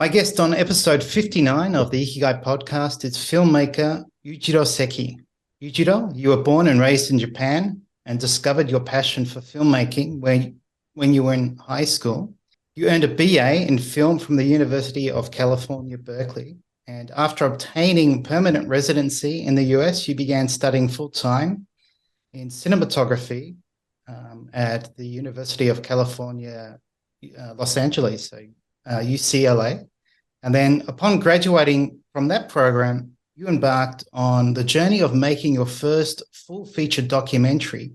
My guest on episode 59 of the Ikigai Podcast is filmmaker Yujiro Seki. Yujiro, you were born and raised in Japan and discovered your passion for filmmaking when you were in high school. You earned a BA in film from the University of California, Berkeley. And after obtaining permanent residency in the US, you began studying full-time in cinematography at the University of California, Los Angeles, so UCLA. And then upon graduating from that program, you embarked on the journey of making your first full-feature documentary,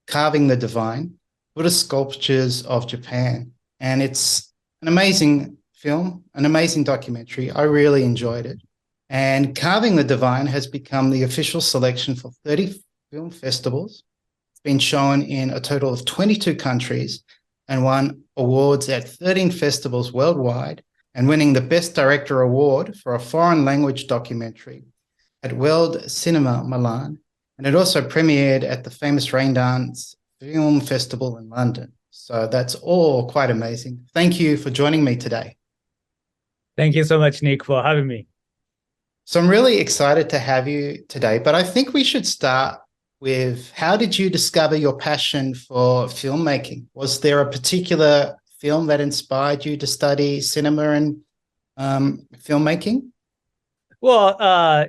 Carving the Divine, Buddhist Sculptures of Japan. And it's an amazing film, an amazing documentary. I really enjoyed it. And Carving the Divine has become the official selection for 30 film festivals. It's been shown in a total of 22 countries and won awards at 13 festivals worldwide, and winning the Best Director Award for a foreign language documentary at World Cinema Milan. And it also premiered at the famous Raindance Film Festival in London. So that's all quite amazing. Thank you for joining me today. Thank you so much, Nick, for having me. So I'm really excited to have you today, but I think we should start with, how did you discover your passion for filmmaking? Was there a particular film that inspired you to study cinema and filmmaking? Well,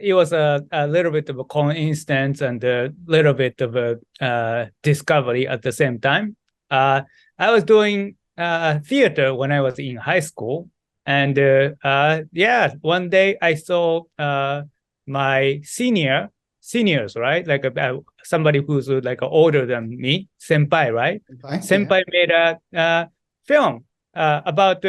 it was a little bit of a coincidence and a little bit of a discovery at the same time. I was doing theater when I was in high school. And one day I saw my seniors, right? Like somebody who's like older than me, senpai, right? Senpai made a film about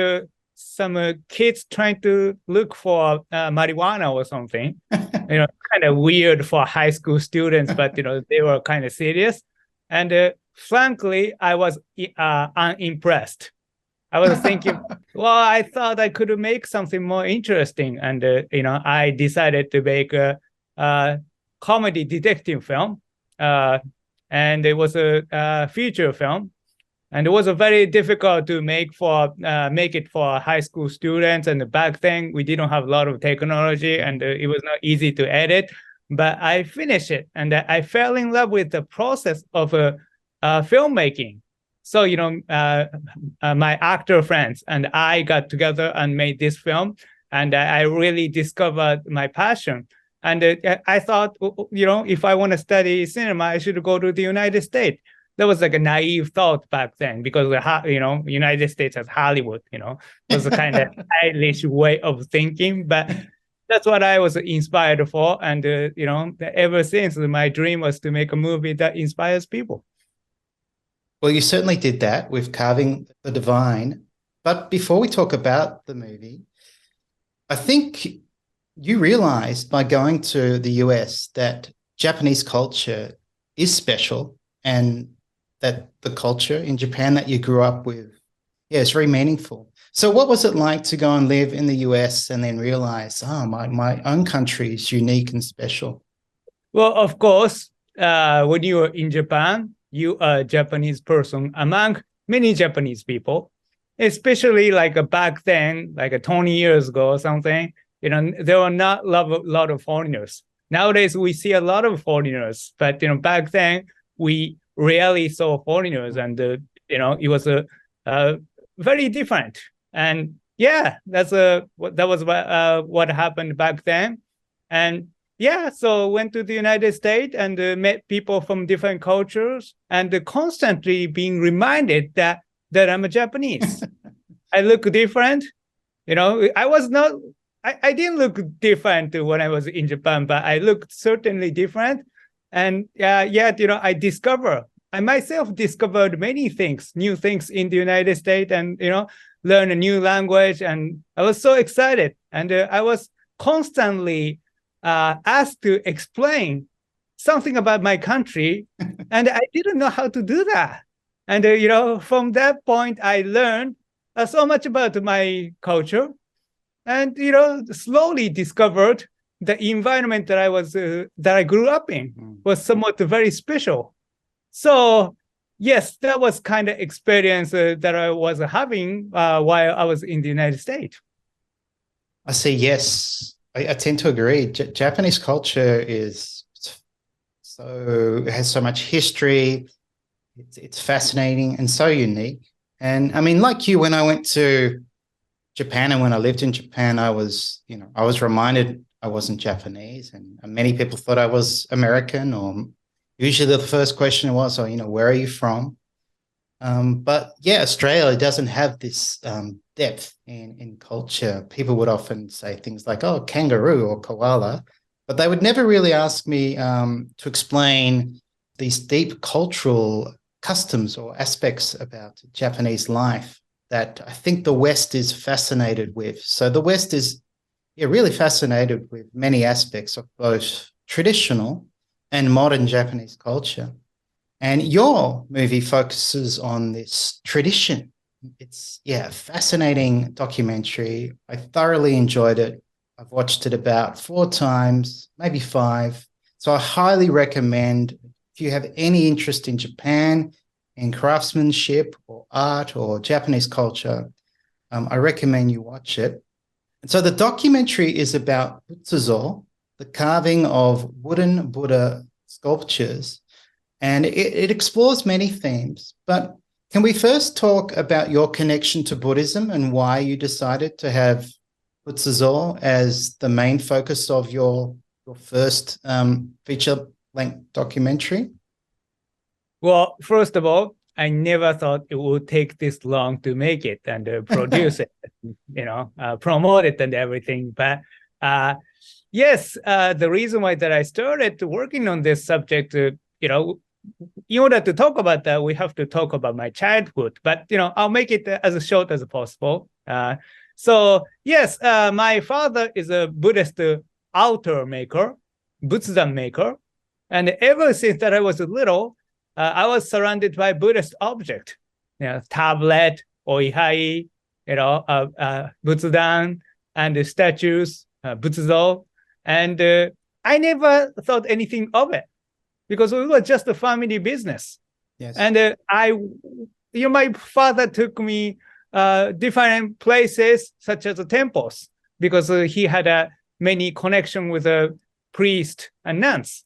some kids trying to look for marijuana or something. Kind of weird for high school students, but they were kind of serious. And frankly, I was unimpressed. I was thinking, well, I thought I could make something more interesting, and I decided to make a comedy detective film, and it was a feature film. And it was a very difficult to make it for high school students. And back then, we didn't have a lot of technology, and it was not easy to edit. But I finished it, and I fell in love with the process of filmmaking. So, my actor friends and I got together and made this film, and I really discovered my passion. And I thought, if I want to study cinema, I should go to the United States. That was like a naive thought back then, because United States has Hollywood, it was a kind of stylish way of thinking, but that's what I was inspired for. And, ever since, my dream was to make a movie that inspires people. Well, you certainly did that with Carving the Divine. But before we talk about the movie, I think you realized by going to the US that Japanese culture is special, and that the culture in Japan that you grew up with, is very meaningful. So what was it like to go and live in the US and then realize, my own country is unique and special? Well, of course, when you are in Japan, you are a Japanese person among many Japanese people, especially like back then, like 20 years ago or something, there were not a lot of foreigners. Nowadays, we see a lot of foreigners, but, back then we rarely saw foreigners, and, it was very different. And yeah, that was what happened back then. And yeah, so went to the United States and met people from different cultures, and constantly being reminded that I'm a Japanese. I look different. I didn't look different when I was in Japan, but I looked certainly different. And I myself discovered many things, new things in the United States, and, learn a new language. And I was so excited. And I was constantly asked to explain something about my country, and I didn't know how to do that. And from that point, I learned so much about my culture, and slowly discovered the environment that I grew up in was somewhat very special. So yes, that was kind of experience that I was having while I was in the United States. I see. Yes, I tend to agree. Japanese culture has so much history. It's fascinating and so unique. And I mean, like you, when I went to Japan and when I lived in Japan, I was reminded I wasn't Japanese, and many people thought I was American. Or usually the first question was, "Oh, where are you from?" But yeah, Australia doesn't have this depth in culture. People would often say things like, "Oh, kangaroo or koala," but they would never really ask me to explain these deep cultural customs or aspects about Japanese life that I think the West is fascinated with. So the West is really fascinated with many aspects of both traditional and modern Japanese culture. And your movie focuses on this tradition. It's, a fascinating documentary. I thoroughly enjoyed it. I've watched it about 4 times, maybe 5. So I highly recommend, if you have any interest in Japan, in craftsmanship or art or Japanese culture, I recommend you watch it. And so the documentary is about Butsuzo, the carving of wooden Buddha sculptures, and it explores many themes. But can we first talk about your connection to Buddhism and why you decided to have Butsuzo as the main focus of your first feature-length documentary? Well, first of all, I never thought it would take this long to make it and produce it, promote it and everything. But yes, the reason why that I started working on this subject, in order to talk about that, we have to talk about my childhood. But, I'll make it as short as possible. So, yes, my father is a Buddhist altar maker, Butsudan maker. And ever since that I was little, I was surrounded by Buddhist objects, tablet, oihai, Butsudan, and the statues, Butsuzo. And I never thought anything of it because we were just a family business. Yes. And my father took me different places, such as the temples, because he had many connection with a priest and nuns.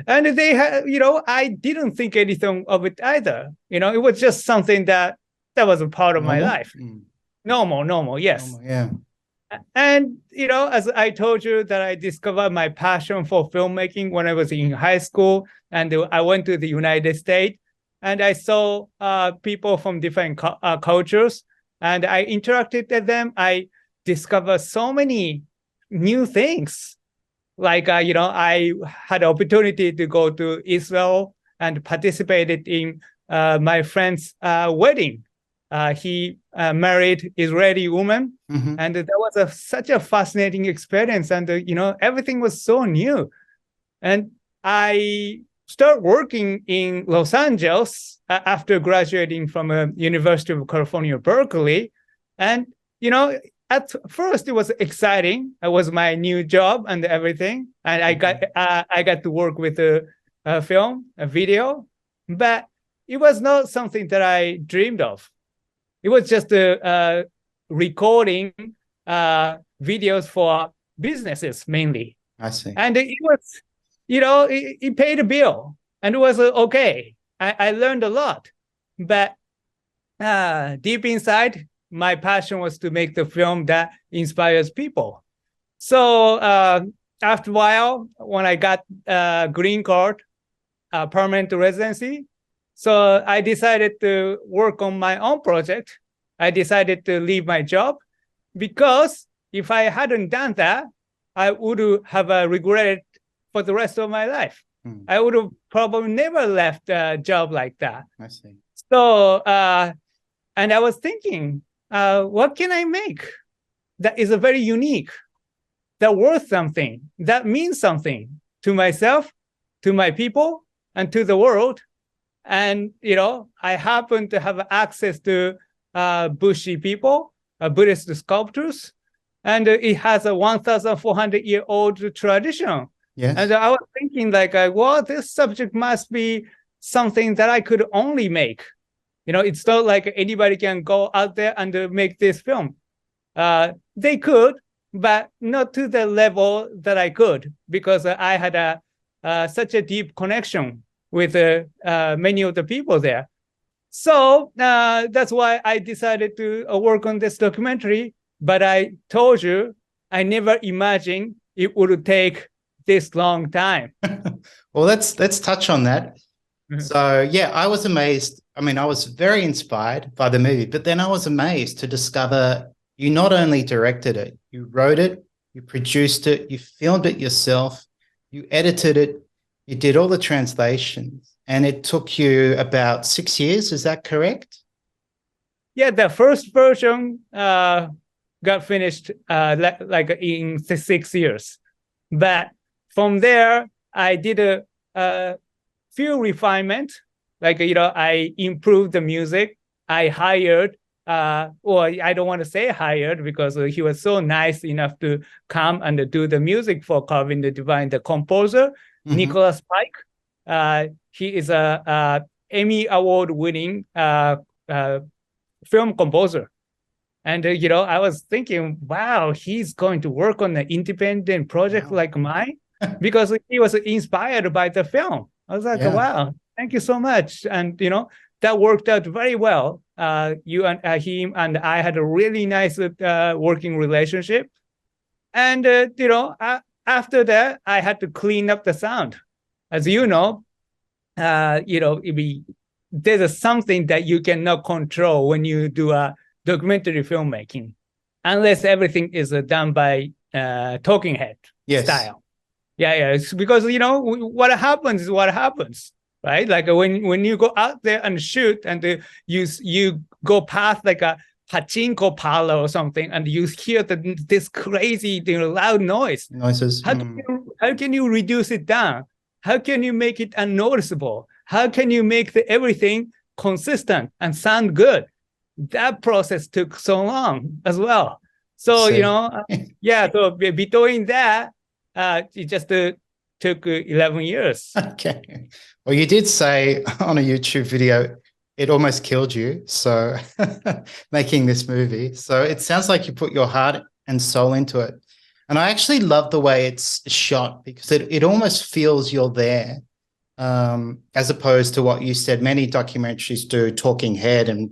And they had, I didn't think anything of it either. It was just something that was a part of my life. Normal, yes. Normal, yeah. And, as I told you that I discovered my passion for filmmaking when I was in high school, and I went to the United States, and I saw people from different cultures, and I interacted with them. I discovered so many new things. Like, I had the opportunity to go to Israel and participated in my friend's wedding. He married Israeli woman, and that was such a fascinating experience. And, everything was so new. And I started working in Los Angeles after graduating from University of California, Berkeley. And, at first, it was exciting. It was my new job and everything, and I got to work with a film, a video, but it was not something that I dreamed of. It was just recording videos for businesses mainly. I see. And it was, it paid a bill, and it was okay. I learned a lot, but deep inside, my passion was to make the film that inspires people. So after a while, when I got a green card, permanent residency, so I decided to work on my own project. I decided to leave my job because if I hadn't done that, I would have regretted for the rest of my life. I would have probably never left a job like that. I see. So, and I was thinking, what can I make that is a very unique, that worth something, that means something to myself, to my people, and to the world. And, I happen to have access to Bushi people, Buddhist sculptures, and it has a 1,400-year-old tradition. Yes. And I was thinking this subject must be something that I could only make. It's not like anybody can go out there and make this film. They could, but not to the level that I could, because I had such a deep connection with many of the people there. So that's why I decided to work on this documentary. But I told you, I never imagined it would take this long time. Well, let's touch on that. So yeah, I was amazed. I mean, I was very inspired by the movie, but then I was amazed to discover you not only directed it, you wrote it, you produced it, you filmed it yourself, you edited it, you did all the translations, and it took you about 6 years. Is that correct? Yeah, the first version got finished like in 6 years. But from there, I did a few refinement. Like, I improved the music. I hired, or I don't want to say hired, because he was so nice enough to come and do the music for Carving the Divine, the composer, Nicholas Pike. He is a Emmy Award winning film composer. And, I was thinking, wow, he's going to work on an independent project like mine, because he was inspired by the film. I was like, wow, thank you so much. And, that worked out very well. You and him and I had a really nice working relationship. And, after that, I had to clean up the sound. As you know, there's something that you cannot control when you do a documentary filmmaking, unless everything is done by talking head style. Yeah. It's because, what happens is what happens, right? Like when you go out there and shoot and you go past like a pachinko parlor or something, and you hear this crazy loud noises. How can you reduce it down? How can you make it unnoticeable? How can you make everything consistent and sound good? That process took so long as well. So, so between that, it just took 11 years. Okay. Well, you did say on a YouTube video, it almost killed you. So making this movie. So it sounds like you put your heart and soul into it. And I actually love the way it's shot, because it almost feels you're there, as opposed to what you said. Many documentaries do talking head, and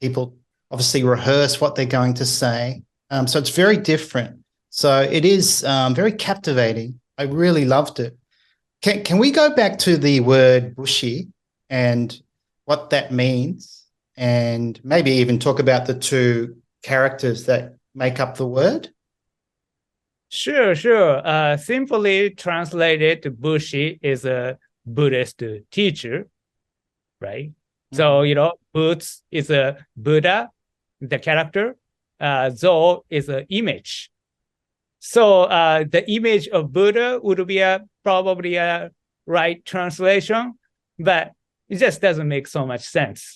people obviously rehearse what they're going to say. So it's very different. So it is very captivating. I really loved it. Can we go back to the word bushi and what that means, and maybe even talk about the two characters that make up the word? Sure. Simply translated, Bushi is a Buddhist teacher, right? So, Boots is a Buddha, the character. Zo is an image. So the image of Buddha would be probably a right translation, but it just doesn't make so much sense,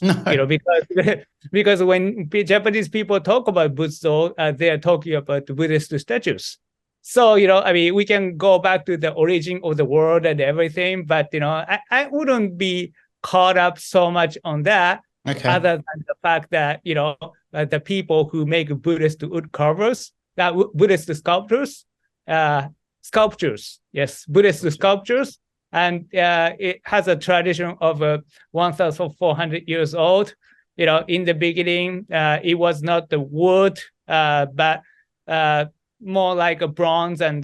because when Japanese people talk about Butsu, they are talking about Buddhist statues. So, we can go back to the origin of the world and everything, but, I wouldn't be caught up so much on that, other than the fact that, the people who make Buddhist wood carvers, Buddhist sculptures, Buddhist sculptures, and it has a tradition of 1,400 years old. In the beginning, it was not the wood, but more like a bronze and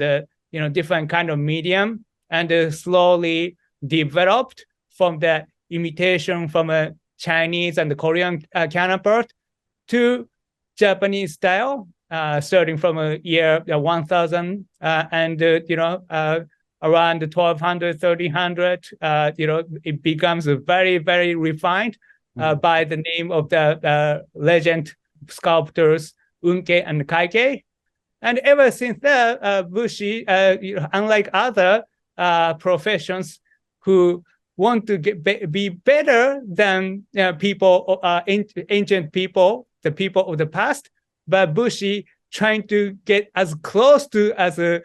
different kind of medium, and slowly developed from the imitation from a Chinese and the Korean counterpart to Japanese style, starting from a year 1000 and around 1200, 1300. It becomes very, very refined by the name of the legend sculptors Unke and Kaike. And ever since that, Bushi, unlike other professions who want to be better than people, ancient people, the people of the past, but Bushi trying to get as close to as the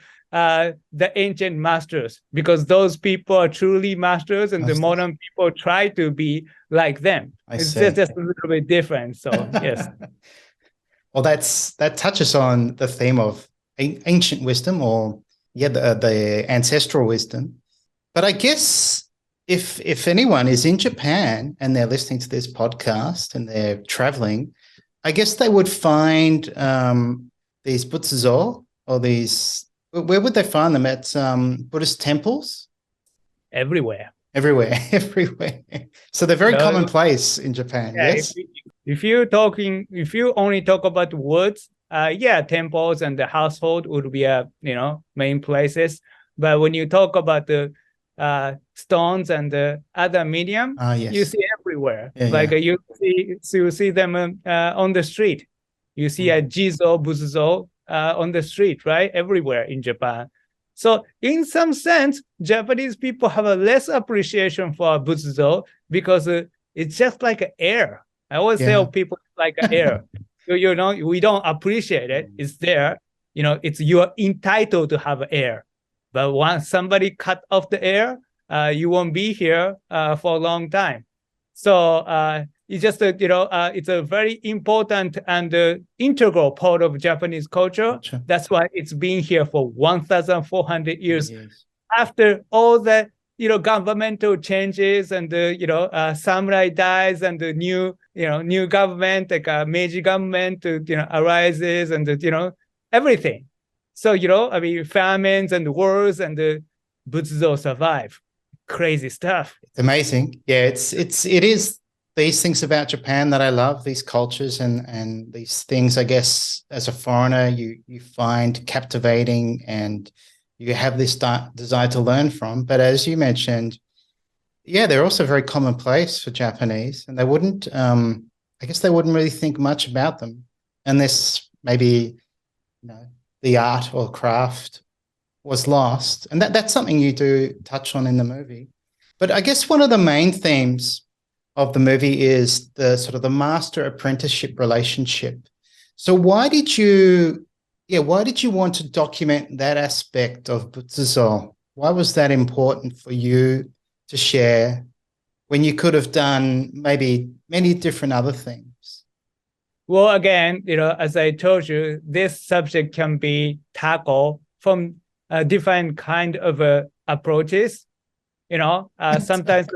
ancient masters, because those people are truly masters, and the modern people try to be like them. It's just a little bit different. So yes. Well, that touches on the theme of ancient wisdom, or the ancestral wisdom. But I guess if anyone is in Japan and they're listening to this podcast and they're traveling, I guess they would find these butsuzo, or these. Where would they find them? At Buddhist temples? Everywhere. Everywhere. So they're very commonplace in Japan. Yeah, yes. If you only talk about woods, temples and the household would be main places. But when you talk about the stones and the other medium, yes. you see everywhere. Yeah. You see them on the street. You see a jizo, buzuzo on the street, right? Everywhere in Japan. So in some sense, Japanese people have a less appreciation for buzuzo because it's just like air. I always tell people it's like air. So, we don't appreciate it. It's there. You're entitled to have air. But once somebody cut off the air, you won't be here for a long time. So it's just it's a very important and integral part of Japanese culture. Gotcha. That's why it's been here for 1,400 years. Yes. After all the governmental changes and samurai dies and the new government, like Meiji government, arises and everything. So famines and wars and the Butsuzo survive. Crazy stuff. It's amazing. Yeah, it is these things about Japan that I love, these cultures and these things, I guess, as a foreigner, you find captivating and you have this desire to learn from. But as you mentioned, they're also very commonplace for Japanese, and they wouldn't, I guess they wouldn't really think much about them unless maybe, the art or craft was lost. And that's something you do touch on in the movie. But I guess one of the main themes of the movie is the sort of the master apprenticeship relationship. So why did you want to document that aspect of Butsuzo? Why was that important for you to share when you could have done maybe many different other things? Well, again, as I told you, this subject can be tackled from different kind of approaches. Sometimes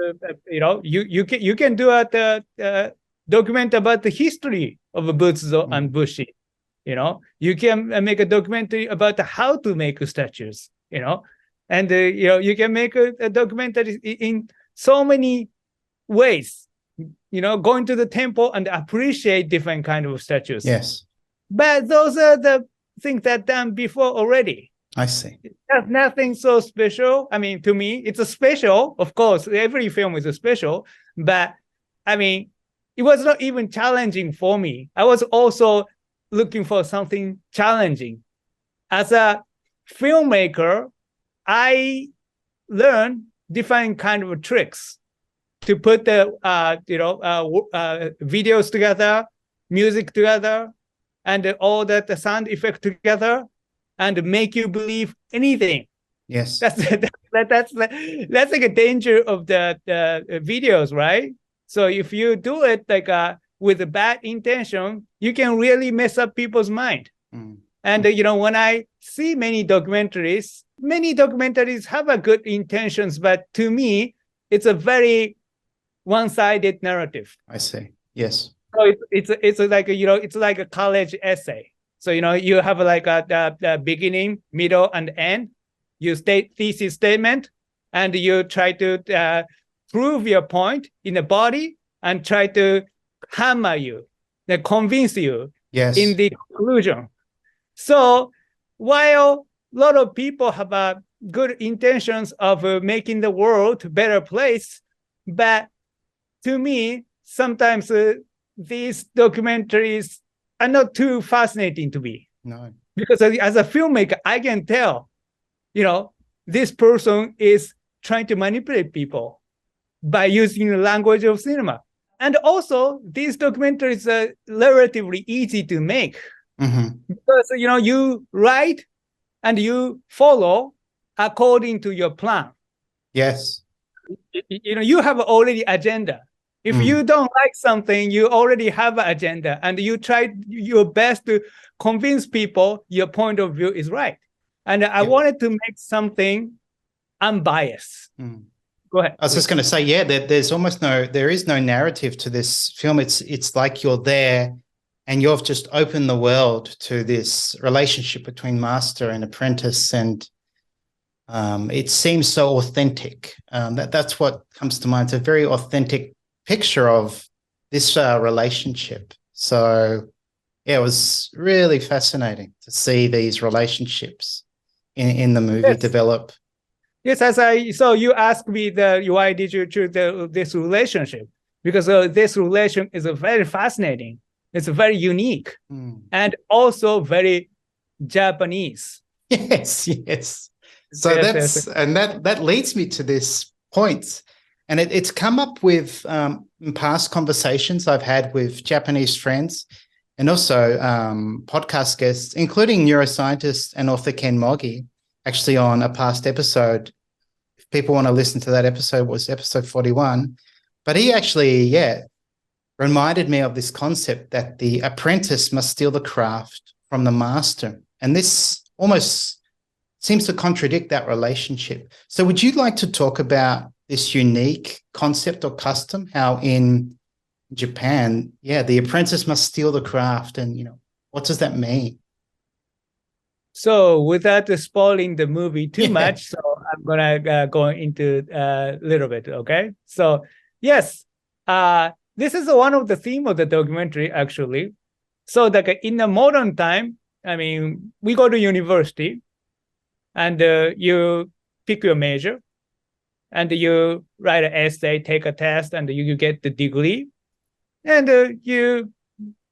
you can do a document about the history of Butsuzo and Bushi. You can make a documentary about how to make statues. And you can make a documentary in so many ways. Going to the temple and appreciate different kind of statues. Yes. But those are the things that done before already. I see. There's nothing so special. I mean, to me, it's a special. Of course, every film is a special. But, it was not even challenging for me. I was also looking for something challenging. As a filmmaker, I learned different kind of tricks to put the videos together, music together, and all that the sound effect together, and make you believe anything. Yes, that's like a danger of the videos, right? So if you do it like with a bad intention, you can really mess up people's mind. And when I see many documentaries have a good intentions, but to me, it's a very one-sided narrative. I see. Yes. So it's like it's like a college essay. So you have like a beginning, middle, and end. You state thesis statement, and you try to prove your point in the body, and try to hammer you, convince you in the conclusion. So while a lot of people have good intentions of making the world a better place, but to me, sometimes these documentaries are not too fascinating to me. No. Because as a filmmaker, I can tell, this person is trying to manipulate people by using the language of cinema. And also, these documentaries are relatively easy to make. Because, you write and you follow according to your plan. Yes. You have already agenda. If you don't like something, you already have an agenda and you try your best to convince people your point of view is right. And I wanted to make something unbiased. Go ahead. I was just going to say, there is no narrative to this film. It's like you're there and you've just opened the world to this relationship between master and apprentice. And it seems so authentic. That's what comes to mind. It's a very authentic picture of this relationship. So yeah, it was really fascinating to see these relationships in the movie develop. Yes, so you asked me why did you choose this relationship? Because this relation is very fascinating. It's very unique and also very Japanese. Yes. So that leads me to this point. And it's come up with in past conversations I've had with Japanese friends and also podcast guests, including neuroscientist and author Ken Moggy, actually on a past episode. If people want to listen to that episode, it was episode 41. But he actually, reminded me of this concept that the apprentice must steal the craft from the master. And this almost seems to contradict that relationship. So would you like to talk about this unique concept or custom, how in Japan, the apprentice must steal the craft, and what does that mean? So without spoiling the movie too much, so I'm gonna go into a little bit, okay? So yes, this is one of the theme of the documentary actually. So like in the modern time, I mean, we go to university, and you pick your major. And you write an essay, take a test, and you get the degree. And you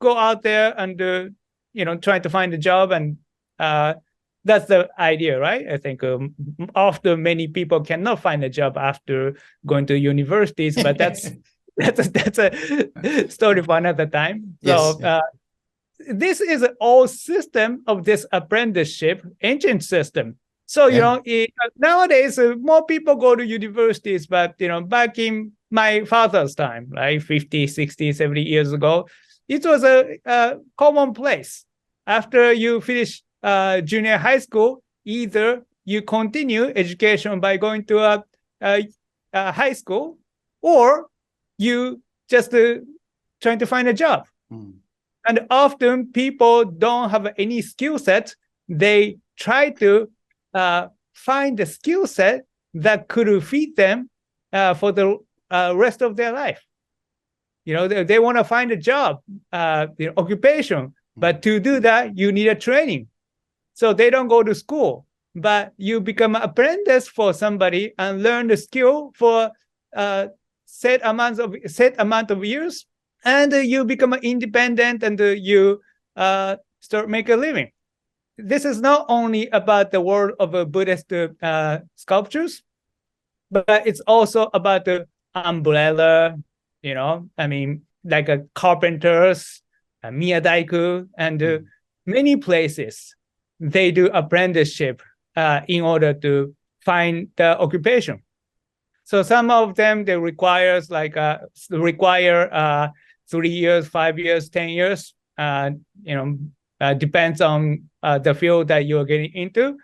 go out there and, try to find a job. And that's the idea, right? I think often many people cannot find a job after going to universities, but that's a story for another time. Yes. So this is an old system of this apprenticeship, ancient system. So, nowadays, more people go to universities, but, back in my father's time, like 50, 60, 70 years ago, it was a commonplace. After you finish junior high school, either you continue education by going to a high school, or you just trying to find a job. And often people don't have any skill set. They try to find a skill set that could feed them for the rest of their life. They want to find a job, occupation, but to do that, you need a training. So they don't go to school, but you become an apprentice for somebody and learn the skill for set amount of years, and you become independent, and you start make a living. This is not only about the world of Buddhist sculptures, but it's also about the umbrella, like carpenters, miyadaiku, and many places. They do apprenticeship in order to find the occupation. So some of them, they require 3 years, 5 years, 10 years, depends on the field that you're getting into.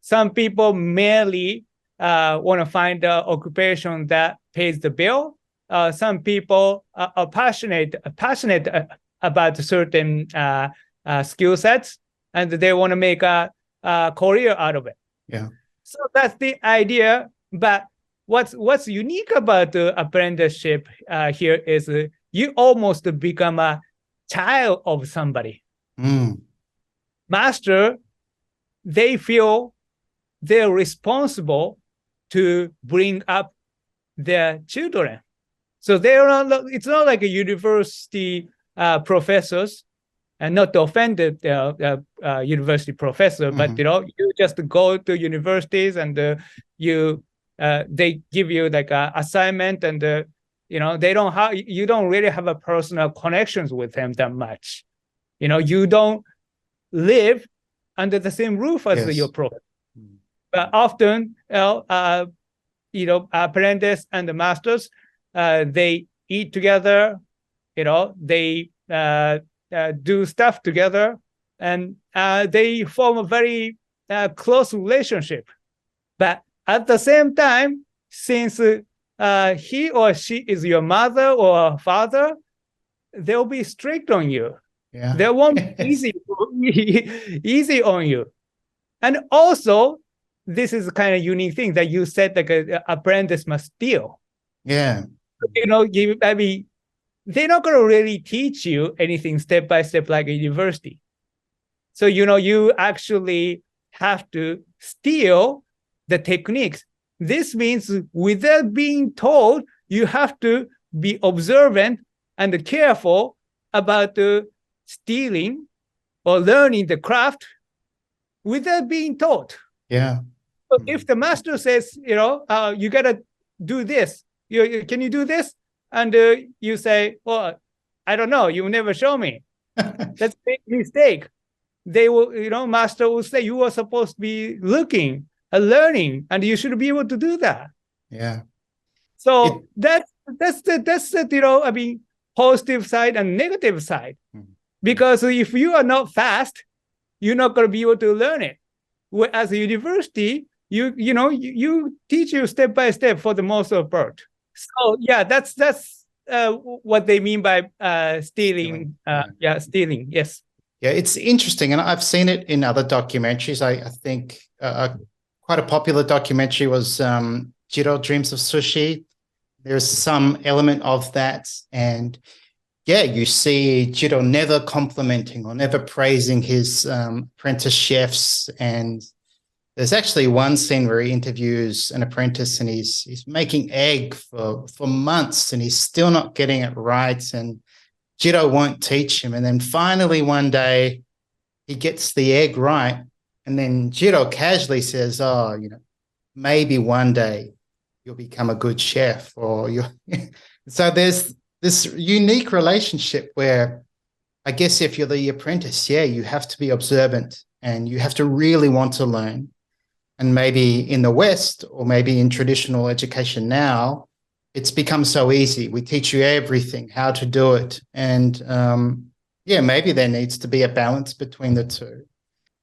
Some people merely want to find an occupation that pays the bill. Some people are passionate about certain skill sets, and they want to make a career out of it. Yeah. So that's the idea. But what's unique about the apprenticeship here is you almost become a child of somebody. Master, they feel they're responsible to bring up their children. So it's not like a university professors, and not to offend the university professor, but you just go to universities, and they give you like an assignment, and you don't really have a personal connections with them that much. You don't live under the same roof as your professor. But often, apprentice and the masters, they eat together, they do stuff together, and they form a very close relationship. But at the same time, since he or she is your mother or father, they'll be strict on you. Yeah. They won't be easy on you. And also, this is kind of unique thing that you said, like an apprentice must steal. Yeah. I mean, they're not going to really teach you anything step by step like a university. So, you actually have to steal the techniques. This means without being told, you have to be observant and careful about stealing or learning the craft without being taught. Yeah. So if the master says, you got to do this, can you do this? And you say, well, I don't know. You never show me. That's a big mistake. They will, master will say, you are supposed to be looking and learning, and you should be able to do that. Yeah. So that's the positive side and negative side. Because if you are not fast, you're not going to be able to learn it. As a university, you teach you step by step for the most of part. So yeah, that's what they mean by stealing. Stealing. Yes. Yeah, it's interesting, and I've seen it in other documentaries. I think quite a popular documentary was Jiro Dreams of Sushi. There's some element of that, and yeah, you see Jiro never complimenting or never praising his apprentice chefs. And there's actually one scene where he interviews an apprentice, and he's making egg for months, and he's still not getting it right. And Jiro won't teach him. And then finally one day he gets the egg right. And then Jiro casually says, oh, maybe one day you'll become a good chef. Or So there's this unique relationship where I guess if you're the apprentice, you have to be observant and you have to really want to learn. And maybe in the West, or maybe in traditional education now, it's become so easy. We teach you everything, how to do it. And maybe there needs to be a balance between the two.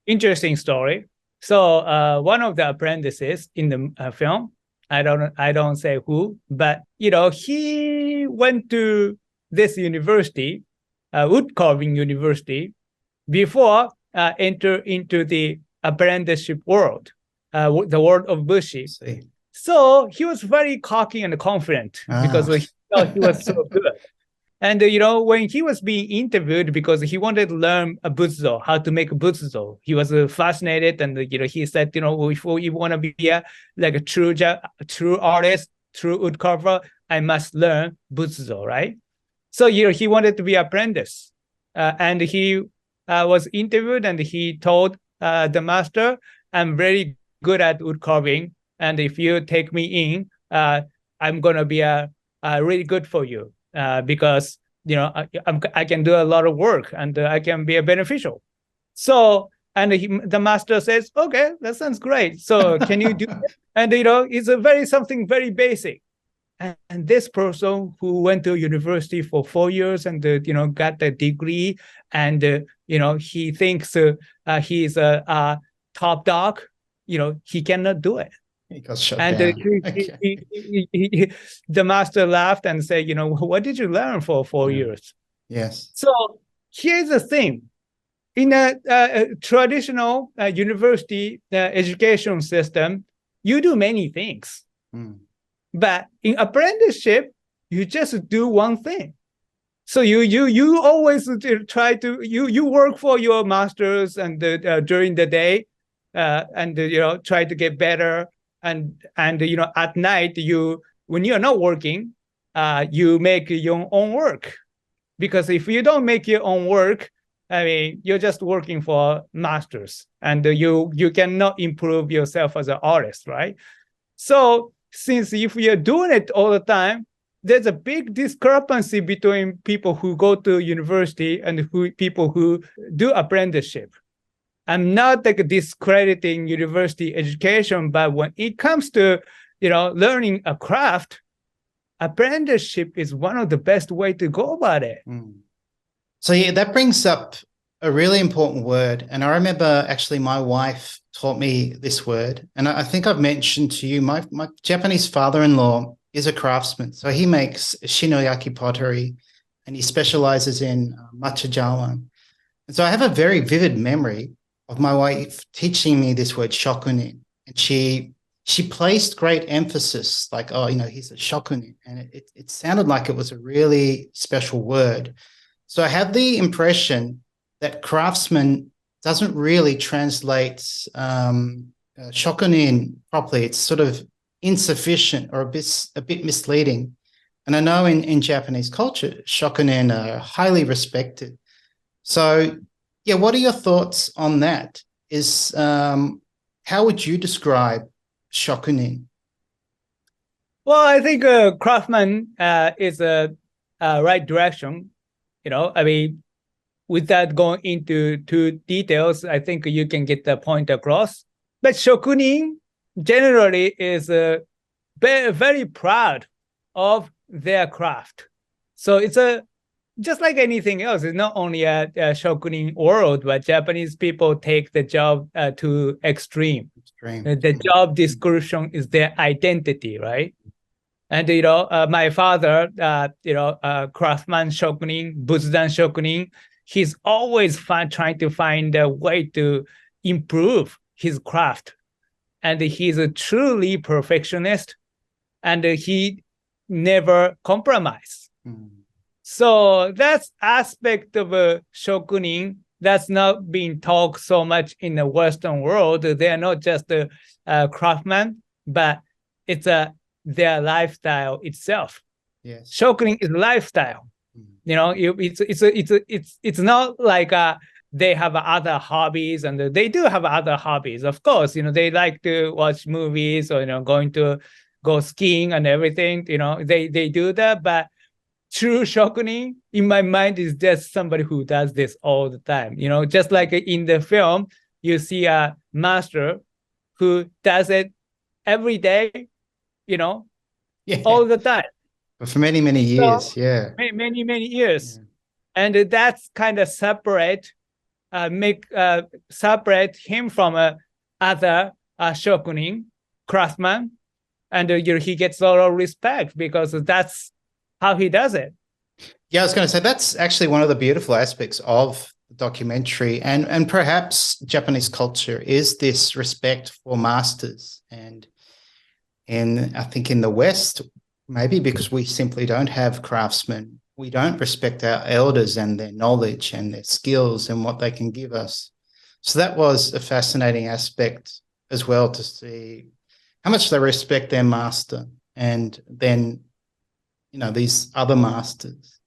Interesting story. So one of the apprentices in the film, I don't say who, but he went to this university, wood carving university, before enter into the apprenticeship world, the world of Bushi. So he was very cocky and confident because he thought he was so good. And, when he was being interviewed, because he wanted to learn a butsuzo, how to make a butsuzo, he was fascinated. And, he said, if you want to be a true artist, true wood carver, I must learn butsuzo, right? So, he wanted to be an apprentice. And he was interviewed, and he told the master, I'm very good at wood carving. And if you take me in, I'm going to be really good for you. Because I can do a lot of work, and I can be beneficial. So, and the master says, okay, that sounds great. So can you do it? And it's something very basic. And this person who went to university for 4 years and got a degree, and he thinks he's a top dog, he cannot do it. He got shut and down. The master laughed and said, what did you learn for 4 years? Yes. So here's the thing. In a traditional university education system, you do many things. But in apprenticeship, you just do one thing. So you always try to, you work for your masters and during the day, and try to get better. And at night, when you're not working, you make your own work. Because if you don't make your own work, you're just working for masters, and you cannot improve yourself as an artist, right? So since if you're doing it all the time, there's a big discrepancy between people who go to university and people who do apprenticeship. I'm not discrediting university education, but when it comes to learning a craft, apprenticeship is one of the best way to go about it. So yeah, that brings up a really important word. And I remember actually my wife taught me this word. And I think I've mentioned to you, my Japanese father-in-law is a craftsman. So he makes shinoyaki pottery and he specializes in machajawan. And so I have a very vivid memory of my wife teaching me this word shokunin. And she placed great emphasis like, oh, he's a shokunin. And it sounded like it was a really special word. So I have the impression that craftsman doesn't really translate shokunin properly. It's sort of insufficient or a bit misleading. And I know in Japanese culture, shokunin are highly respected. So, yeah, what are your thoughts on that? How would you describe shokunin? Well, I think craftsman is a right direction. I mean, without going into too details, I think you can get the point across. But shokunin generally is very, very proud of their craft. So it's just like anything else. It's not only a shokunin world, but Japanese people take the job to extreme. The job description is their identity, right? And my father, craftsman shokunin, Butsudan shokunin, he's always trying to find a way to improve his craft. And he's a truly perfectionist, and he never compromise. So that's aspect of shokunin that's not being talked so much in the Western world. They are not just a craftsman, but it's their lifestyle itself. Yes. Shokunin is lifestyle. It's not like they have other hobbies, and they do have other hobbies. Of course, they like to watch movies or going to go skiing and everything. They do that, but true shokunin in my mind is just somebody who does this all the time. Just like in the film, you see a master who does it every day. All the time. But for many, many years, so, Many, many years. Yeah. And that's kind of separate him from other shokunin, craftsman. And he gets a lot of respect because that's how he does it. Yeah, I was going to say that's actually one of the beautiful aspects of the documentary and perhaps Japanese culture is this respect for masters. And I think in the West, maybe because we simply don't have craftsmen, we don't respect our elders and their knowledge and their skills and what they can give us. So that was a fascinating aspect as well, to see how much they respect their master and then, these other masters.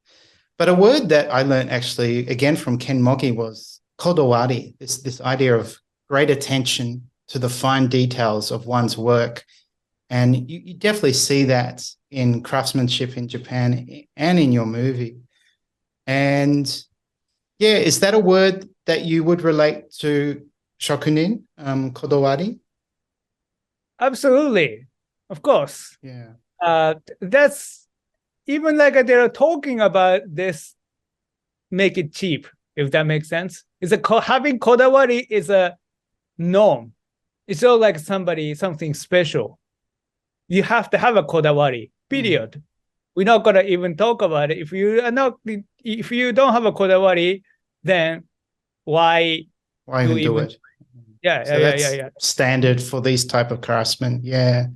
But a word that I learned actually, again, from Ken Mogi was kodawari, this idea of great attention to the fine details of one's work. And you definitely see that in craftsmanship in Japan and in your movie. And yeah, is that a word that you would relate to shokunin, kodawari? Absolutely. Of course. Yeah. That's even like they're talking about this, make it cheap, if that makes sense. Having kodawari is a norm. It's not like something special. You have to have a kodawari, period. We're not going to even talk about it. If you don't have a kodawari, then why even do it? Yeah, so that's standard for these type of craftsmen. Yeah.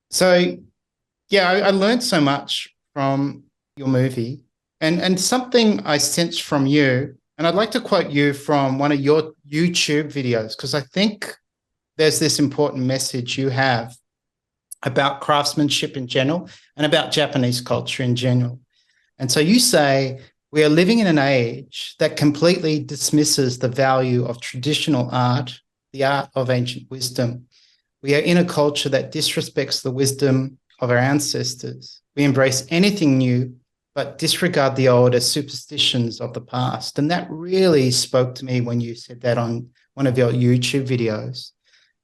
So, yeah, I learned so much from your movie and something I sensed from you, and I'd like to quote you from one of your YouTube videos, because I think there's this important message you have about craftsmanship in general and about Japanese culture in general. And so you say, we are living in an age that completely dismisses the value of traditional art, the art of ancient wisdom. We are in a culture that disrespects the wisdom of our ancestors. We embrace anything new, but disregard the old as superstitions of the past. And that really spoke to me when you said that on one of your YouTube videos.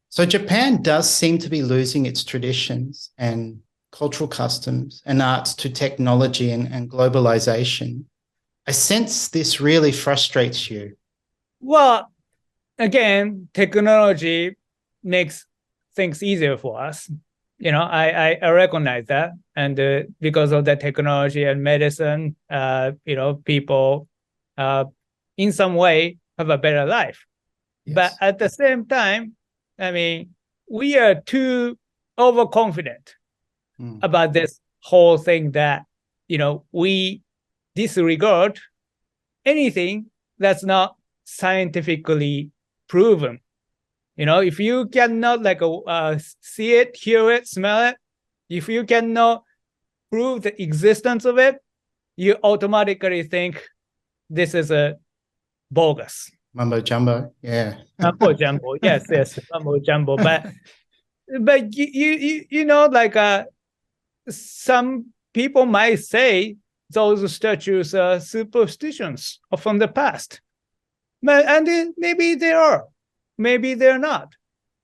So Japan does seem to be losing its traditions and cultural customs and arts to technology and globalization. I sense this really frustrates you. Well, again, technology makes things easier for us. I recognize that. And because of the technology and medicine, people in some way have a better life. Yes. But at the same time, I mean, we are too overconfident about this whole thing that, we disregard anything that's not scientifically proven. If you cannot see it, hear it, smell it, if you cannot prove the existence of it, you automatically think this is a bogus. Mumbo jumbo, yeah. Mumbo jumbo, yes, mumbo jumbo. But some people might say those statues are superstitions from the past, and maybe they are. Maybe they're not.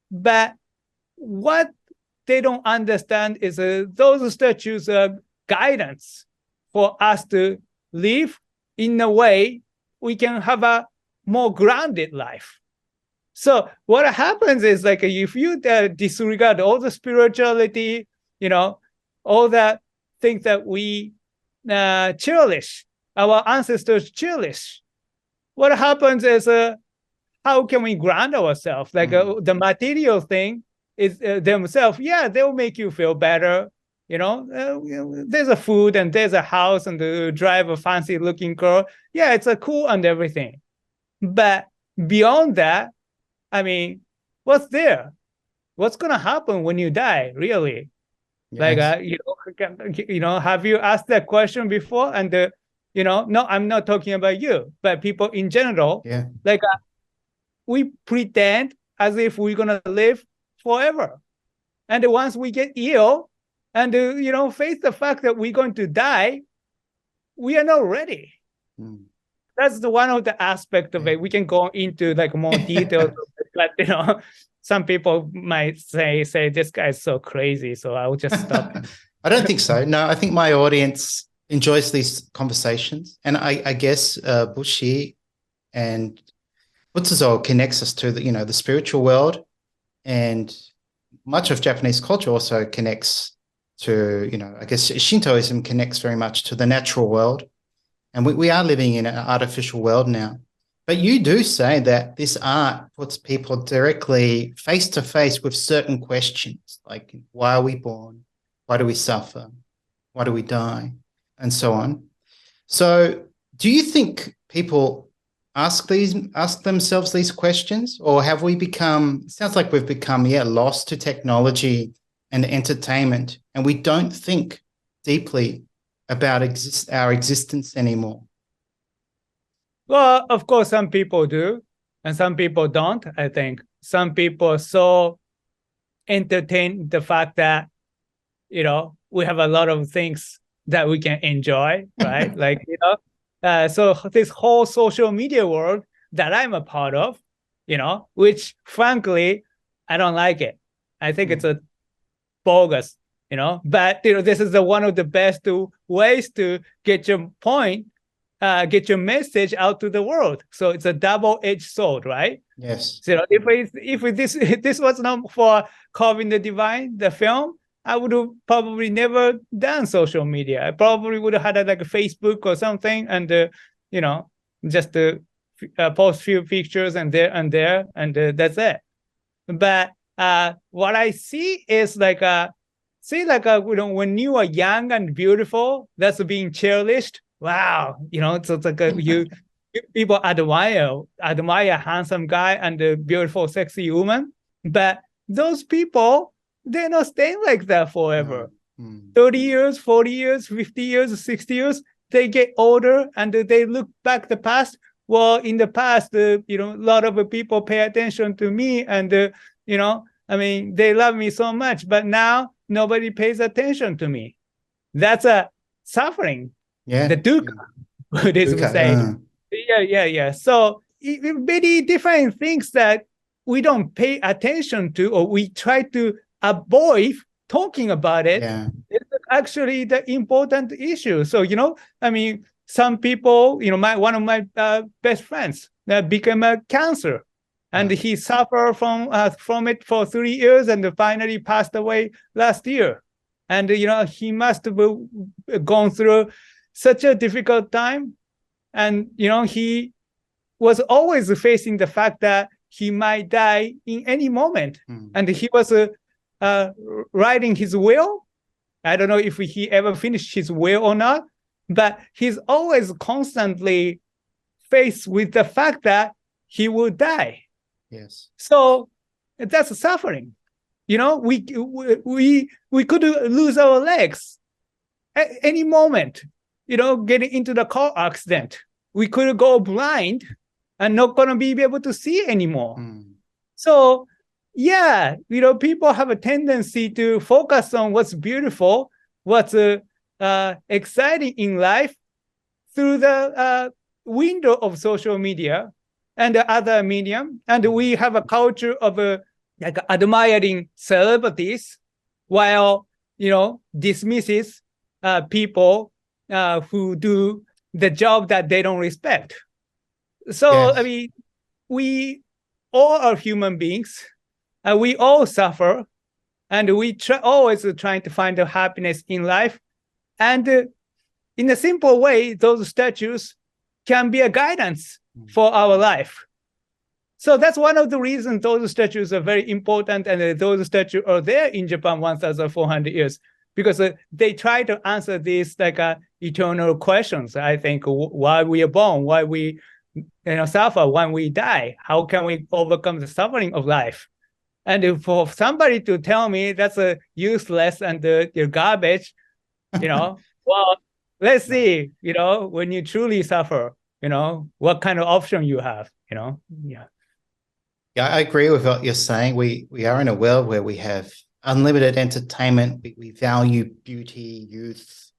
But what they don't understand is those statues are guidance for us to live in a way we can have a more grounded life. So what happens is if you disregard all the spirituality, all the things that we cherish, our ancestors cherish, what happens is how can we ground ourselves? The material thing is themselves. Yeah, they'll make you feel better. There's a food and there's a house and the drive a fancy looking car. Yeah, it's a cool and everything. But beyond that, I mean, what's there? What's gonna happen when you die? Really? Yes. Have you asked that question before? And no, I'm not talking about you, but people in general. Yeah. We pretend as if we're going to live forever. And once we get ill and, face the fact that we're going to die, we are not ready. That's one of the aspects of it. We can go into more details, but, some people might say this guy is so crazy, so I'll just stop. I don't think so. No, I think my audience enjoys these conversations. And I guess Bushi and Butsuzo connects us to the spiritual world, and much of Japanese culture also connects to, I guess Shintoism connects very much to the natural world. And we are living in an artificial world now. But you do say that this art puts people directly face to face with certain questions, like why are we born? Why do we suffer? Why do we die? And so on. So do you think people ask themselves these questions, or have we become, it sounds like we've become, lost to technology and entertainment, and we don't think deeply about our existence anymore? Well, of course, some people do, and some people don't. I think some people are so entertained the fact that, we have a lot of things that we can enjoy, right? So this whole social media world that I'm a part of, which frankly, I don't like it. I think it's a bogus, but, this is one of the best ways to get your point, get your message out to the world. So it's a double-edged sword, right? Yes. So if this was not for Carving the Divine, the film, I would have probably never done social media. I probably would have had a Facebook or something, and just post few pictures and that's it. But what I see is when you are young and beautiful, that's being cherished. Wow, so it's people admire a handsome guy and a beautiful, sexy woman, but those people, they're not staying like that forever. 30 years, 40 years, 50 years, 60 years, they get older and they look back the past. Well, in the past, a lot of people pay attention to me and, they love me so much, but now nobody pays attention to me. That's a suffering. Yeah. The dukkha, Buddhism say. Yeah. So very different things that we don't pay attention to, or we try to avoid talking about it is actually the important issue. So, I mean, some people, one of my best friends became a cancer, and he suffered from it for 3 years and finally passed away last year. And, he must have gone through such a difficult time. And, he was always facing the fact that he might die in any moment. And he was writing his will. I don't know if he ever finished his will or not, but he's always constantly faced with the fact that he will die. Yes. So that's suffering. We could lose our legs at any moment, getting into the car accident. We could go blind and not going to be able to see anymore. So, yeah, people have a tendency to focus on what's beautiful, what's exciting in life through the window of social media and the other medium. And we have a culture of like admiring celebrities while, dismisses people who do the job that they don't respect. So, I mean, we all are human beings, and we all suffer, and we always trying to find the happiness in life. And in a simple way, those statues can be a guidance for our life. So that's one of the reasons those statues are very important, and those statues are there in Japan 1,400 years, because they try to answer these like eternal questions. I think why we are born, why we suffer when we die, how can we overcome the suffering of life? And for somebody to tell me that's a useless and you're garbage, well, let's see, when you truly suffer, what kind of option you have, Yeah, I agree with what you're saying. We are in a world where we have unlimited entertainment. We value beauty, youth,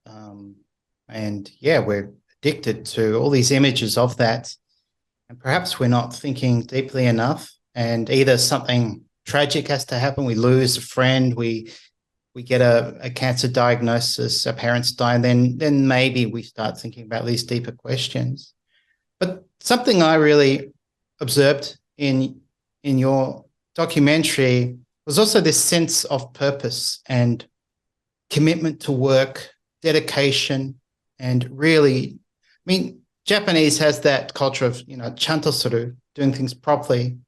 and we're addicted to all these images of that. And perhaps we're not thinking deeply enough, and either something tragic has to happen. We lose a friend, we get a cancer diagnosis, our parents die, and then maybe we start thinking about these deeper questions. But something I really observed in your documentary was also this sense of purpose and commitment to work, dedication, and really, Japanese has that culture of, chantosoru, doing things properly,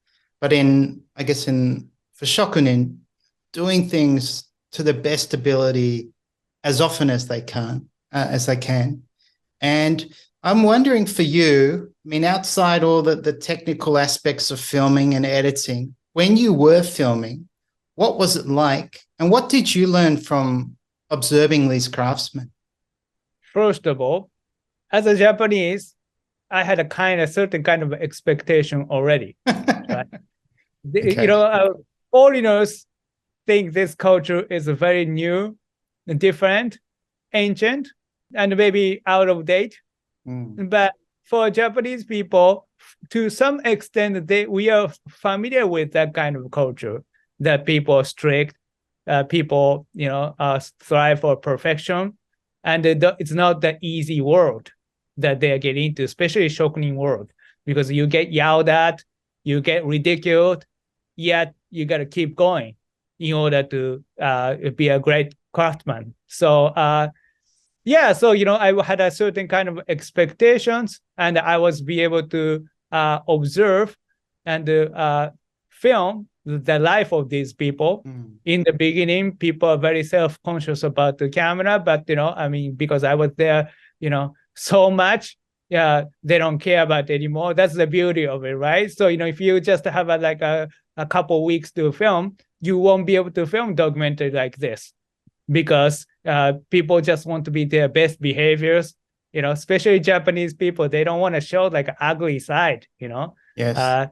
but for shokunin, doing things to the best ability as often as they can. And I'm wondering for you, outside all the technical aspects of filming and editing, when you were filming, what was it like? And what did you learn from observing these craftsmen? First of all, as a Japanese, I had a certain kind of expectation already. Right? Foreigners think this culture is very new, different, ancient, and maybe out of date. But for Japanese people, to some extent, we are familiar with that kind of culture, that people are strict, people, strive for perfection. And it's not the easy world that they are getting into, especially shokunin world, because you get yelled at, you get ridiculed, yet you got to keep going in order to be a great craftsman. So, I had a certain kind of expectations, and I was be able to observe and film the life of these people. In the beginning, people are very self-conscious about the camera, but because I was there, so much, they don't care about it anymore. That's the beauty of it, right? So if you just have a couple weeks to film, you won't be able to film documentary like this, because people just want to be their best behaviors. Especially Japanese people, they don't want to show like ugly side. Yes.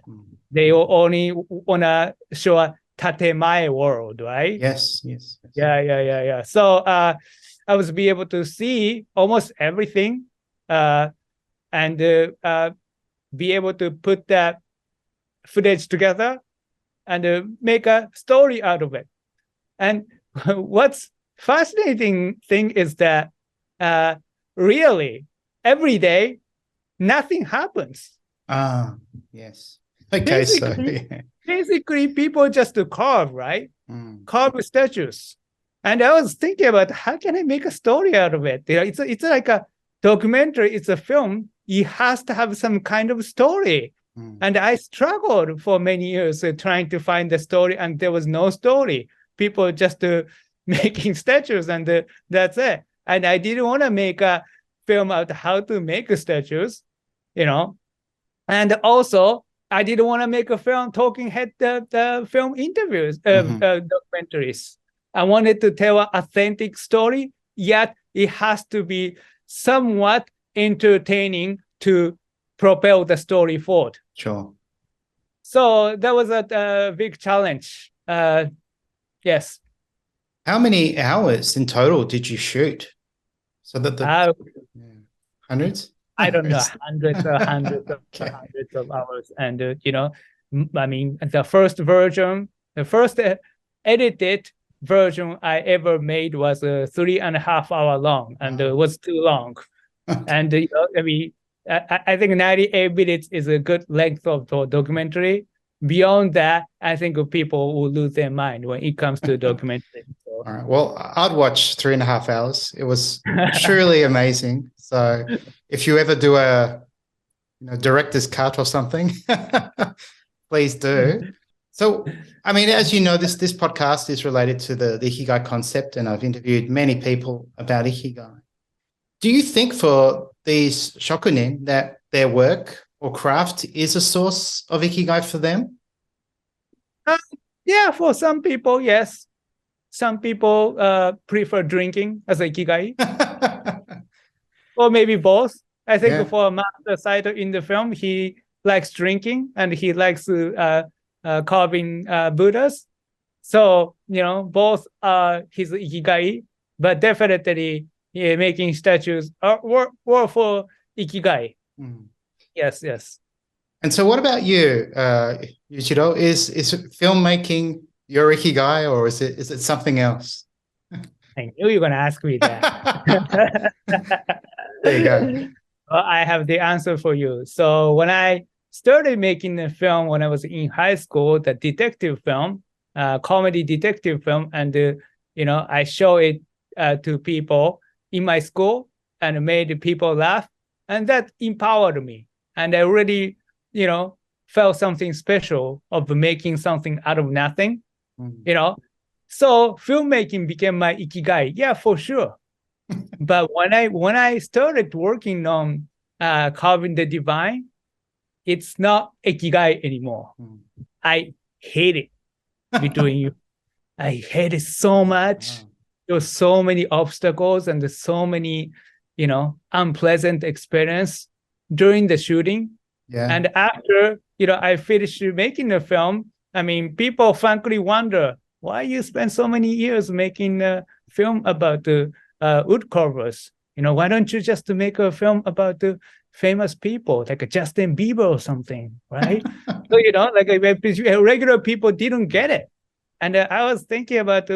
They only want to show a tatemae world, right? Yes. Yeah. So I was be able to see almost everything, and be able to put that footage together and make a story out of it. And what's fascinating thing is that really every day nothing happens. Yes. Okay, so Basically people just carve, right? Carve statues. And I was thinking about how can I make a story out of it? It's like a documentary, it's a film. It has to have some kind of story. And I struggled for many years trying to find the story, and there was no story. People just making statues, and that's it. And I didn't want to make a film out how to make statues, And also, I didn't want to make a film talking head the film interviews, documentaries. I wanted to tell an authentic story, yet it has to be somewhat entertaining to propel the story forward. Sure. So that was a big challenge. Yes. How many hours in total did you shoot? So that hundreds? I don't know, hundreds of hours. And, I mean, the first edited version I ever made was 3.5 hours long, and it was too long. And, I mean, I think 98 minutes is a good length of the documentary. Beyond that, I think people will lose their mind when it comes to documentary. So. All right. Well, I'd watch 3.5 hours. It was truly amazing. So if you ever do a director's cut or something, please do. So, I mean, as you know, this podcast is related to the Ikigai concept, and I've interviewed many people about Ikigai. Do you think for these shokunin that their work or craft is a source of Ikigai for them? Yeah, for some people, yes. Some people prefer drinking as a Ikigai. Or maybe both. I think for Master Saito in the film, he likes drinking and he likes carving Buddhas. So, both are his Ikigai, but definitely making statues were for Ikigai. Yes. And so what about you, Yujiro? Is filmmaking your Ikigai, or is it something else? I knew you were going to ask me that. There you go. Well, I have the answer for you. So when I started making the film when I was in high school, the detective film, comedy detective film, and I show it to people in my school and made people laugh, and that empowered me. And I really, felt something special of making something out of nothing, So filmmaking became my Ikigai. Yeah, for sure. But when I started working on carving the divine, it's not Ikigai anymore. I hate it between you. I hate it so much. There were so many obstacles and so many, unpleasant experience during the shooting. Yeah. And after, I finished making the film, I mean, people frankly wonder, why you spend so many years making a film about the woodcarvers? Why don't you just make a film about the famous people, like Justin Bieber or something, right? So, like regular people didn't get it. And I was thinking about,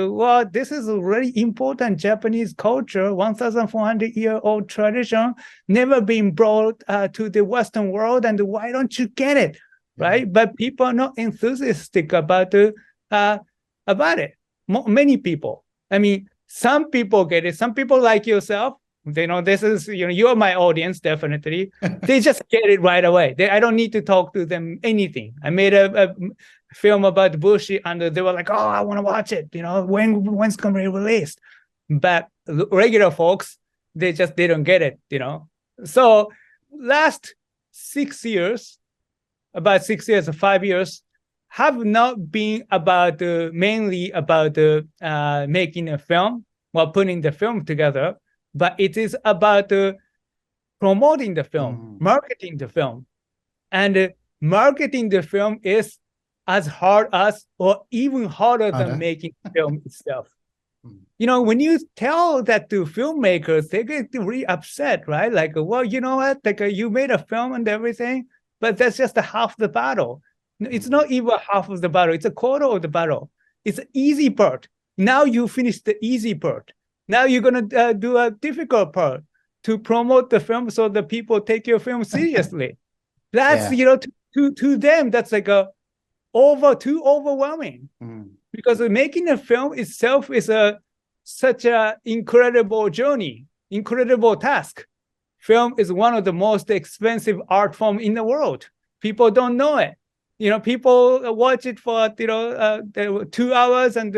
this is a really important Japanese culture, 1,400-year-old tradition, never been brought to the Western world, and why don't you get it, right? But people are not enthusiastic about it. Many people. I mean, some people get it. Some people like yourself. This is, you're my audience, definitely. They just get it right away. I don't need to talk to them anything. I made a film about Bushi, and they were like, oh, I want to watch it. When's going to be released? But regular folks, they just didn't get it, So last 6 years, about 6 years or 5 years, have not been about mainly about making a film or putting the film together, but it is about promoting the film, marketing the film. And marketing the film is as hard as or even harder than making the film itself. When you tell that to filmmakers, they get really upset, right? Like, well, you know what? Like, you made a film and everything, but that's just half the battle. It's not even half of the battle. It's a quarter of the battle. It's the easy part. Now you finish the easy part. Now you're going to do a difficult part to promote the film so the people take your film seriously. That's, to them, that's like too overwhelming. Because making a film itself is such an incredible journey, incredible task. Film is one of the most expensive art form in the world. People don't know it. People watch it for 2 hours and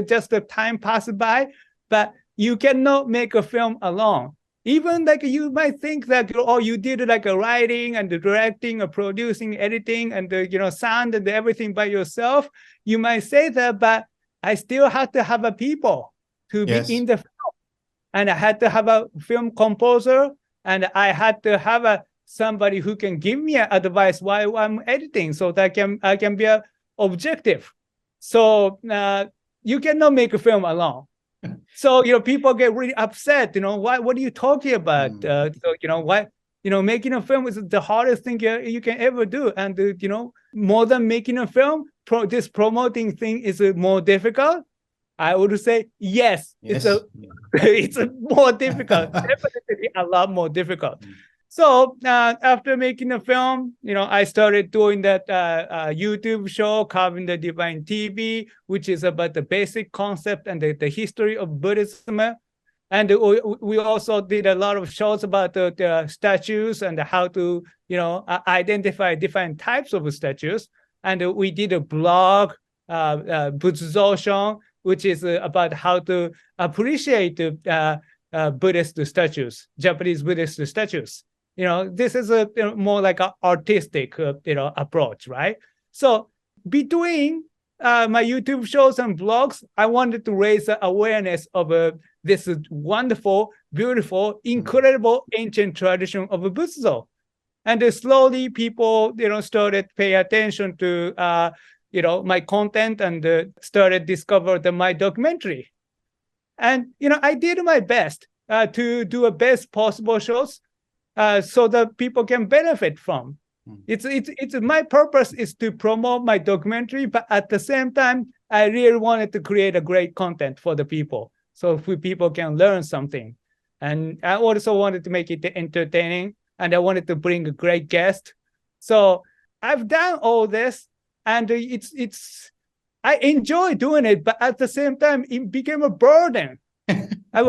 just the time passes by, but you cannot make a film alone. Even like you might think that you did like a writing and the directing or producing, editing and the sound and everything by yourself. You might say that, but I still had to have a people to be in the film, and I had to have a film composer, and I had to have somebody who can give me advice while I'm editing, so that I can be objective. So you cannot make a film alone. So people get really upset. What are you talking about? Making a film is the hardest thing you can ever do, and more than making a film, this promoting thing is more difficult. I would say yes. It's more difficult. Definitely a lot more difficult. So after making a film, I started doing that YouTube show, Carving the Divine TV, which is about the basic concept and the history of Buddhism. And we also did a lot of shows about the statues and how to, identify different types of statues. And we did a blog, Butsuzoshon, which is about how to appreciate Buddhist statues, Japanese Buddhist statues. This is a more like an artistic, approach, right? So between my YouTube shows and blogs, I wanted to raise the awareness of this wonderful, beautiful, incredible ancient tradition of Butsuzo. And slowly people, started pay attention to, my content and started discover my documentary. And, I did my best to do a best possible shows so that people can benefit from. It's my purpose is to promote my documentary, but at the same time, I really wanted to create a great content for the people, so people can learn something. And I also wanted to make it entertaining, and I wanted to bring a great guest. So I've done all this, and I enjoy doing it, but at the same time, it became a burden. I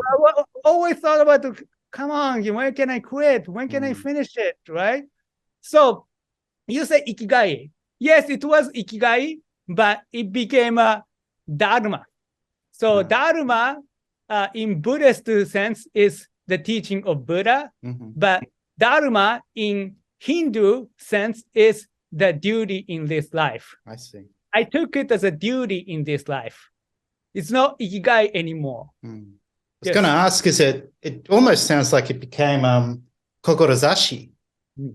always thought about come on, when can I quit? When can I finish it, right? So you say Ikigai. Yes, it was Ikigai, but it became a Dharma. So Dharma, in Buddhist sense, is the teaching of Buddha, but Dharma in Hindu sense is the duty in this life. I see. I took it as a duty in this life. It's not Ikigai anymore. I was going to ask, it almost sounds like it became Kokorozashi,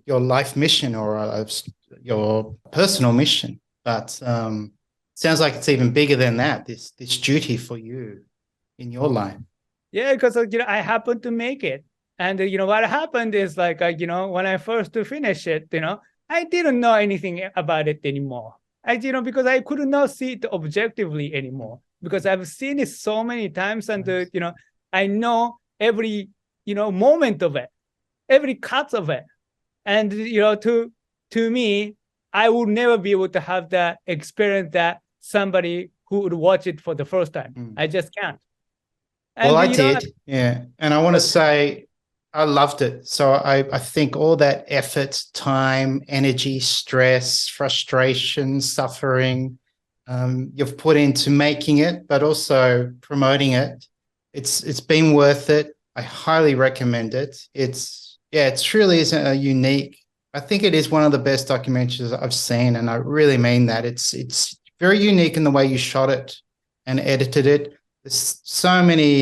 your life mission or your personal mission. But sounds like it's even bigger than that, this duty for you in your life. Yeah, because I happened to make it. And what happened is like, when I first finished it, I didn't know anything about it anymore. Because I could not see it objectively anymore, because I've seen it so many times, and I know every moment of it, every cut of it, and to me, I would never be able to have that experience that somebody who would watch it for the first time. I just can't. And, well, I did, yeah, and I want to say I loved it. So I think all that effort, time, energy, stress, frustration, suffering, you've put into making it, but also promoting it. It's been worth it. I highly recommend it. It truly is a unique. I think it is one of the best documentaries I've seen, and I really mean that. It's very unique in the way you shot it and edited it. There's so many,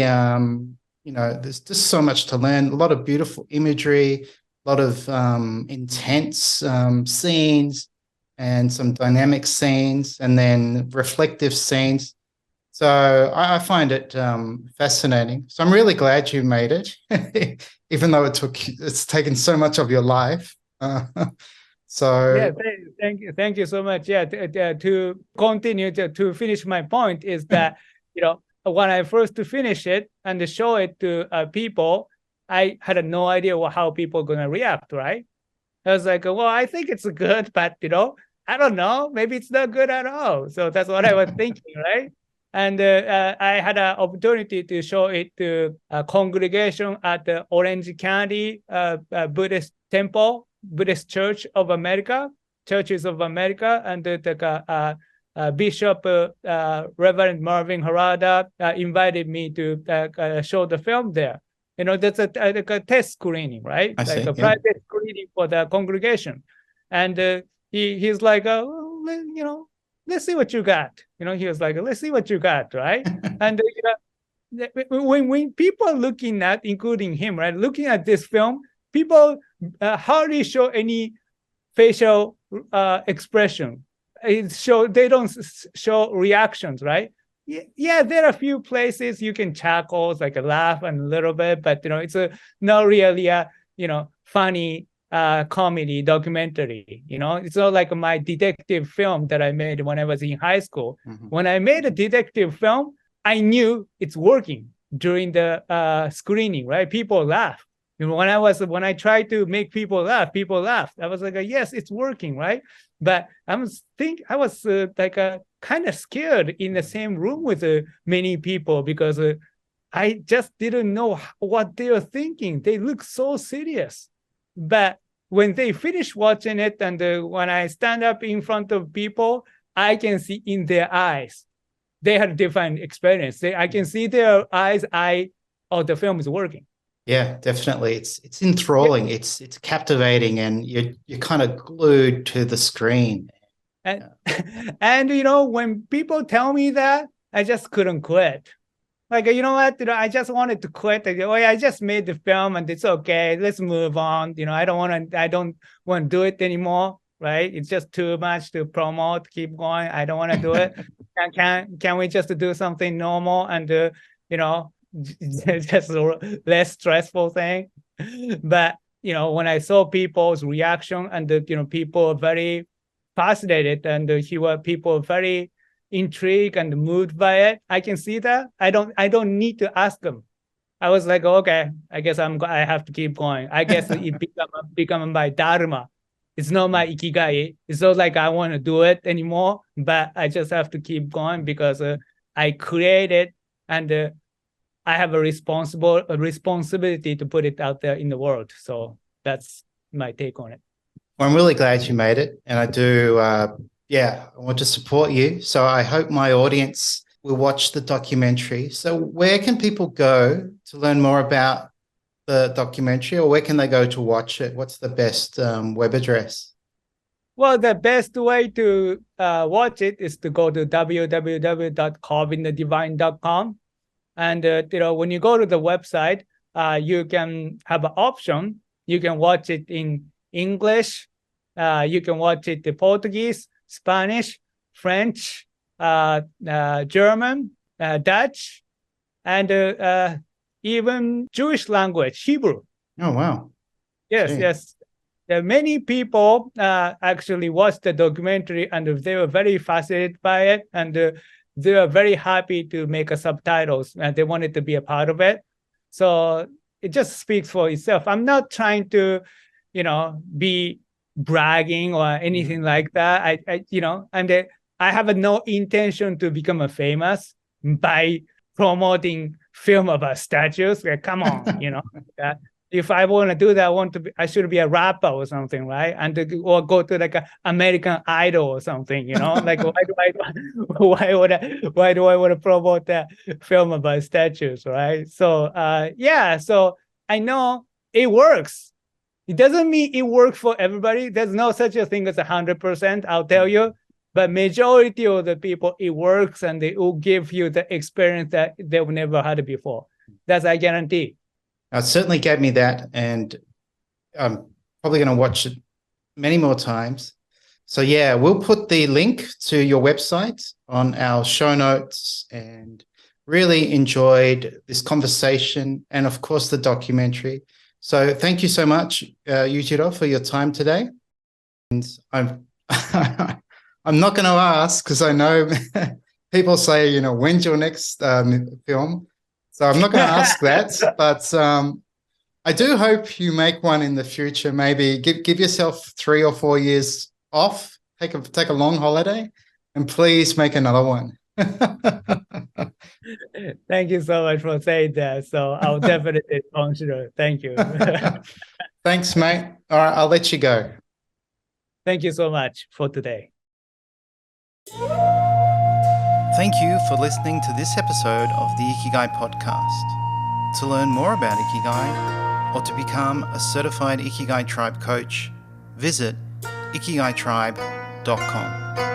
there's just so much to learn. A lot of beautiful imagery, a lot of intense scenes, and some dynamic scenes, and then reflective scenes. So I find it fascinating. So I'm really glad you made it, even though it's taken so much of your life. So yeah, thank you so much. Yeah, to continue to finish my point is that when I first finish it and show it to people, I had no idea how people are going to react, right? I was like, well, I think it's good, but I don't know, maybe it's not good at all. So that's what I was thinking, right? And I had an opportunity to show it to a congregation at the Orange County Buddhist Temple, Buddhist Church of America, Churches of America, and the Bishop Reverend Marvin Harada invited me to show the film there. That's a test screening, right? I like see, a private screening for the congregation. And he's like, let's see what you got. He was like, let's see what you got, right? And when people are looking at, including him, right, looking at this film, people hardly show any facial expression. They don't show reactions, right? Yeah, there are a few places you can chuckle, like a laugh and a little bit, but it's not really a funny comedy documentary. It's not like my detective film that I made when I was in high school. Mm-hmm. When I made a detective film, I knew it's working during the screening, right? People laugh. When I tried to make people laughed. I was like, yes, it's working, right? But I was kind of scared in the same room with many people because I just didn't know what they were thinking. They look so serious. But when they finish watching it and when I stand up in front of people, I can see in their eyes, they had a different experience. I can see their eyes, the film is working. Yeah, definitely. It's enthralling. Yeah. It's captivating, and you're kind of glued to the screen. And when people tell me that, I just couldn't quit. Like, you know what? I just wanted to quit. Like, oh yeah, I just made the film and it's okay. Let's move on. I don't want to do it anymore. Right? It's just too much to promote. Keep going. I don't want to do it. Can we just do something normal and just a less stressful thing? But when I saw people's reaction and people are very fascinated and people are very intrigued and moved by it, I can see that. I don't need to ask them. I was like, okay, I guess I have to keep going. I guess it become my dharma. It's not my ikigai. It's not like I want to do it anymore, but I just have to keep going because I created and I have a responsibility to put it out there in the world. So that's my take on it. Well, I'm really glad you made it. And I do, I want to support you. So I hope my audience will watch the documentary. So where can people go to learn more about the documentary, or where can they go to watch it? What's the best web address? Well, the best way to watch it is to go to www.carvingthedivine.com. And when you go to the website, you can have an option. You can watch it in English. You can watch it in Portuguese, Spanish, French, German, Dutch, and even Jewish language, Hebrew. Oh, wow. Yes. Many people actually watched the documentary and they were very fascinated by it. And they were very happy to make a subtitles and they wanted to be a part of it. So it just speaks for itself. I'm not trying to, be bragging or anything like that. I have no intention to become a famous by promoting film about statues. Like, come on, if I want to do that, I should be a rapper or something, right? Or go to like a American Idol or something, like why do I want to promote that film about statues, right? So so I know it works. It doesn't mean it works for everybody. There's no such a thing as 100%, I'll tell you. But majority of the people, it works and they will give you the experience that they've never had before. That's I guarantee. It certainly gave me that, and I'm probably going to watch it many more times. So yeah, we'll put the link to your website on our show notes, and really enjoyed this conversation and of course the documentary. So thank you so much, Yujiro, for your time today. And I'm not going to ask because I know people say, when's your next film? So I'm not going to ask that, but I do hope you make one in the future. Maybe give yourself 3 or 4 years off, take a long holiday, and please make another one. Thank you so much for saying that. So I'll definitely consider. Thank you. Thanks, mate. All right, I'll let you go. Thank you so much for today. Thank you for listening to this episode of the Ikigai Podcast. To learn more about Ikigai or to become a certified Ikigai Tribe coach, visit ikigaitribe.com.